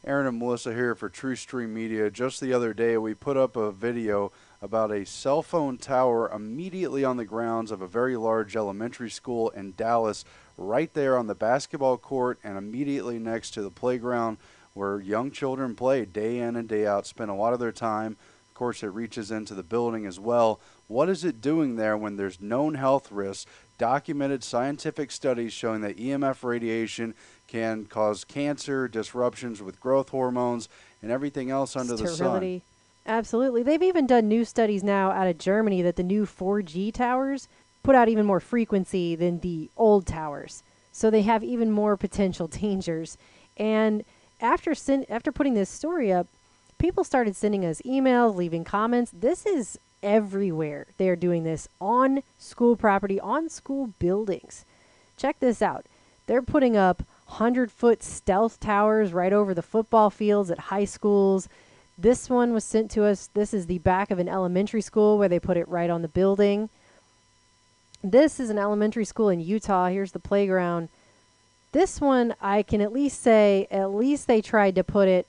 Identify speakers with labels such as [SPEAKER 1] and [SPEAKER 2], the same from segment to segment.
[SPEAKER 1] Aaron and Melissa here for True Stream Media. Just the other day, we put up a video about a cell phone tower immediately on the grounds of a very large elementary school in Dallas, right there on the basketball court and immediately next to the playground where young children play day in and day out, spend a lot of their time. Of course, it reaches into the building as well. What is it doing there when there's known health risks, documented scientific studies showing that EMF radiation can cause cancer, disruptions with growth hormones, and everything else under the sun?
[SPEAKER 2] Sterility. Absolutely. They've even done new studies now out of Germany that the new 4G towers put out even more frequency than the old towers. So they have even more potential dangers. And after putting this story up, people started sending us emails, leaving comments. This is everywhere. They are doing this on school property, on school buildings. Check this out. They're putting up 100-foot stealth towers right over the football fields at high schools. This one was sent to us. This is the back of an elementary school where they put it right on the building. This is an elementary school in Utah. Here's the playground. This one, I can at least say, at least they tried to put it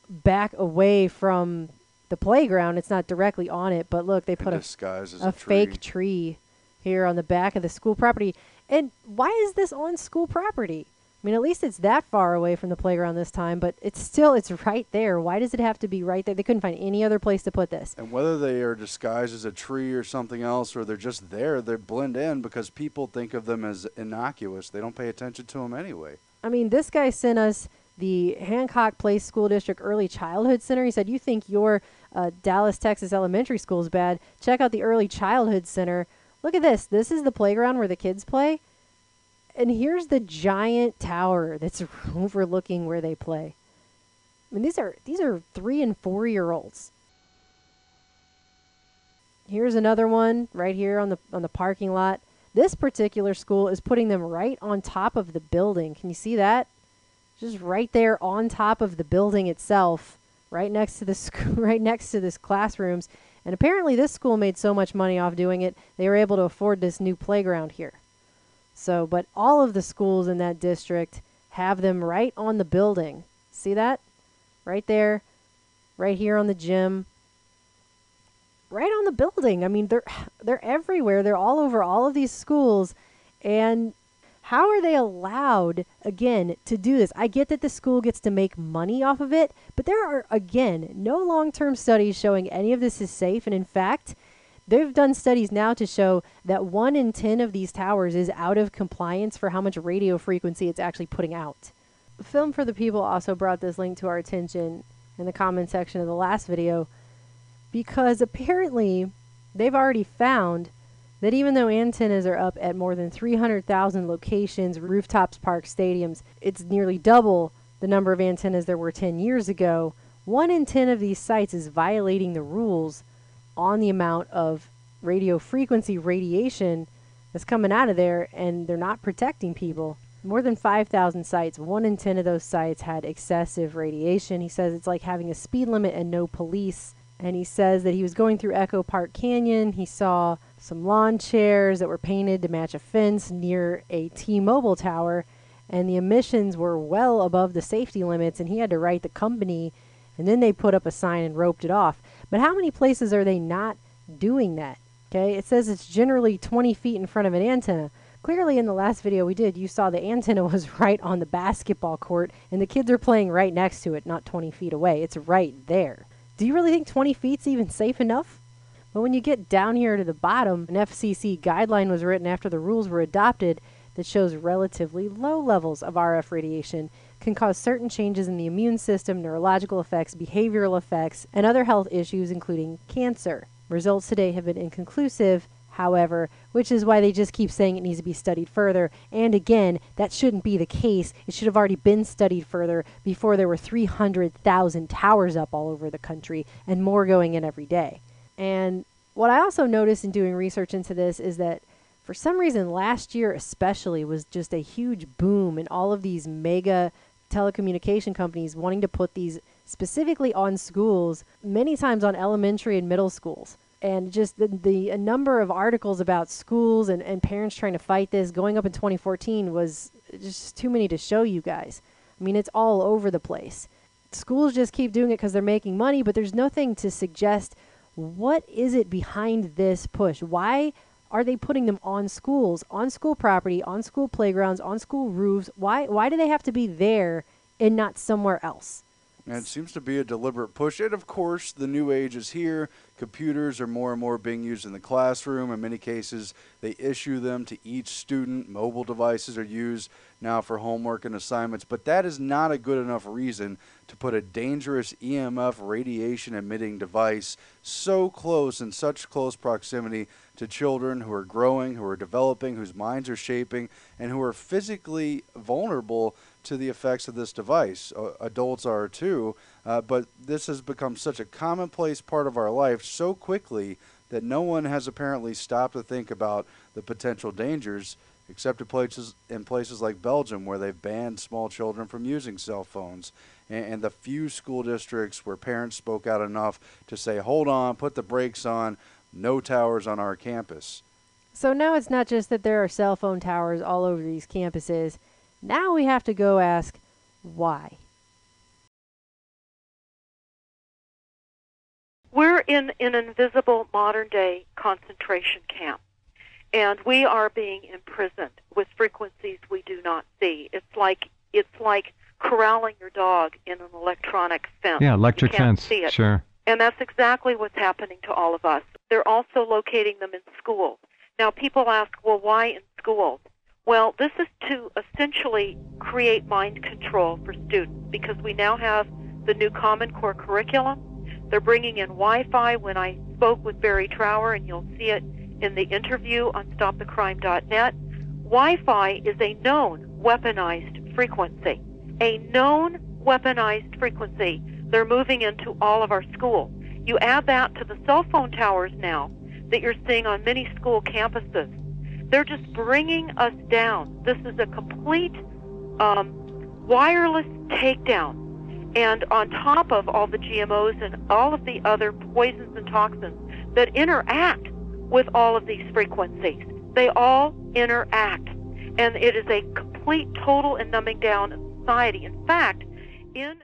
[SPEAKER 2] back away from the playground. It's not directly on it, but look, they put a fake tree here on the back of the school property. And why is this on school property? I mean, at least it's that far away from the playground this time, but it's right there. Why does it have to be right there? They couldn't find any other place to put this.
[SPEAKER 1] And whether they are disguised as a tree or something else, or they're just there, they blend in because people think of them as innocuous. They don't pay attention to them anyway.
[SPEAKER 2] I mean, this guy sent us the Hancock Place School District Early Childhood Center. He said, you think your Dallas, Texas elementary school is bad? Check out the Early Childhood Center. Look at this. This is the playground where the kids play. And here's the giant tower that's overlooking where they play. I mean, these are 3 and 4 year olds. Here's another one right here on the parking lot. This particular school is putting them right on top of the building. Can you see that? Just right there on top of the building itself, right next to the right next to this classrooms. And apparently this school made so much money off doing it, they were able to afford this new playground here. So, but all of the schools in that district have them right on the building. See that? Right there, right here on the gym, right on the building. I mean, they're everywhere. They're all over all of these schools. And how are they allowed, again, to do this? I get that the school gets to make money off of it, but there are, again, no long-term studies showing any of this is safe. And in fact, they've done studies now to show that 1 in 10 of these towers is out of compliance for how much radio frequency it's actually putting out. Film for the People also brought this link to our attention in the comment section of the last video because apparently they've already found that even though antennas are up at more than 300,000 locations, rooftops, parks, stadiums, it's nearly double the number of antennas there were 10 years ago. 1 in 10 of these sites is violating the rules on the amount of radio frequency radiation that's coming out of there, and they're not protecting people. More than 5,000 sites, 1 in 10 of those sites had excessive radiation. He says it's like having a speed limit and no police. And he says that he was going through Echo Park Canyon. He saw some lawn chairs that were painted to match a fence near a T-Mobile tower, and the emissions were well above the safety limits, and he had to write the company, and then they put up a sign and roped it off. But how many places are they not doing that? Okay, it says it's generally 20 feet in front of an antenna. Clearly in the last video we did, you saw the antenna was right on the basketball court, and the kids are playing right next to it, not 20 feet away. It's right there. Do you really think 20 feet's even safe enough? But when you get down here to the bottom, an FCC guideline was written after the rules were adopted that shows relatively low levels of RF radiation can cause certain changes in the immune system, neurological effects, behavioral effects, and other health issues, including cancer. Results today have been inconclusive, however, which is why they just keep saying it needs to be studied further. And again, that shouldn't be the case. It should have already been studied further before there were 300,000 towers up all over the country and more going in every day. And what I also noticed in doing research into this is that for some reason last year especially was just a huge boom in all of these mega telecommunication companies wanting to put these specifically on schools, many times on elementary and middle schools. And just the number of articles about schools and parents trying to fight this going up in 2014 was just too many to show you guys. I mean, it's all over the place. Schools just keep doing it because they're making money, but there's nothing to suggest what is it behind this push. Why are they putting them on schools, on school property, on school playgrounds, on school roofs? Why do they have to be there and not somewhere else?
[SPEAKER 1] And it seems to be a deliberate push. And of course, the new age is here. Computers are more and more being used in the classroom. In many cases, they issue them to each student. Mobile devices are used now for homework and assignments. But that is not a good enough reason to put a dangerous EMF radiation emitting device so close, in such close proximity to children who are growing, who are developing, whose minds are shaping, and who are physically vulnerable to the effects of this device. Adults are too, but this has become such a commonplace part of our life so quickly that no one has apparently stopped to think about the potential dangers, except in places like Belgium, where they've banned small children from using cell phones. And the few school districts where parents spoke out enough to say, hold on, put the brakes on, no towers on our campus.
[SPEAKER 2] So now it's not just that there are cell phone towers all over these campuses. Now we have to go ask why.
[SPEAKER 3] We're in an invisible modern-day concentration camp, and we are being imprisoned with frequencies we do not see. It's like corralling your dog in an electronic fence.
[SPEAKER 4] Yeah, electric
[SPEAKER 3] you can't
[SPEAKER 4] fence.
[SPEAKER 3] See it.
[SPEAKER 4] Sure.
[SPEAKER 3] And that's exactly what's happening to all of us. They're also locating them in schools. Now, people ask, well, why in schools? Well, this is to essentially create mind control for students, because we now have the new Common Core curriculum. They're bringing in Wi-Fi. When I spoke with Barry Trower, and you'll see it in the interview on StopTheCrime.net, Wi-Fi is a known weaponized frequency. A known weaponized frequency. They're moving into all of our schools. You add that to the cell phone towers now that you're seeing on many school campuses. They're just bringing us down. This is a complete wireless takedown. And on top of all the GMOs and all of the other poisons and toxins that interact with all of these frequencies, they all interact. And it is a complete, total, and numbing down of society. In fact, in